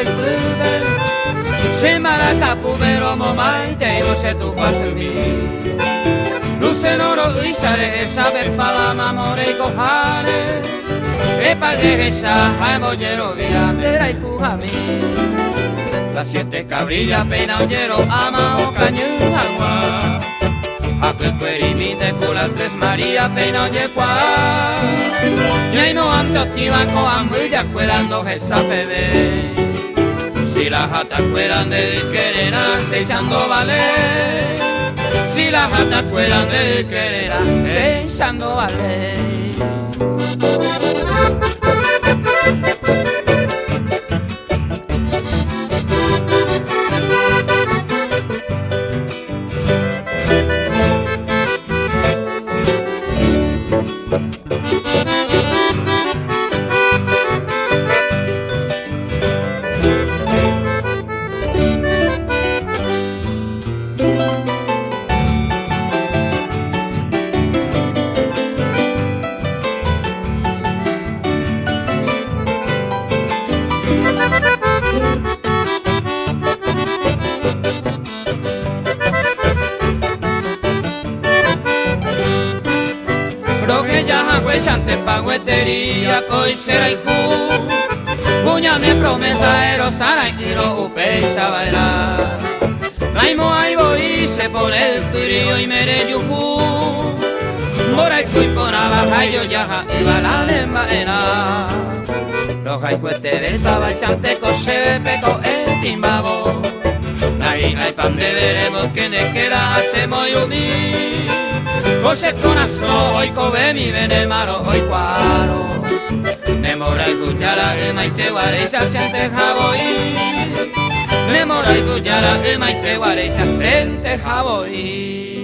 el club se maracapu pero momai te se tu pasumi luce noro y sale saber para mamore y cojare epa de esa jaimollero vía mera y jujami las 7 cabrillas peina ollero ama o cañu agua aquel cuerimite cula 3 María peina oye cuá y ahí no ando activa con ambulla cuelando esa bebé si las jatas cuelan de quererán se echando vale si las jatas cuelan de quererán se echando vale Chante paguetería coisera y cu Puña de promesa erosara y lo upecha bailar Laimo ahí voy se pone el curio y mere yuju Mora y fui por abajo yo ya iba la lembaena Los jaicuete besa chante cose peco el timbabo Ahí hay pan de veremos que ne queda hacemos yumi Ose conazo hoy cobe mi venemaro hoy cuaro Nemora y cuchara el maite guarecha siente jaboí Nemora y cuchara el maite guarecha siente jaboí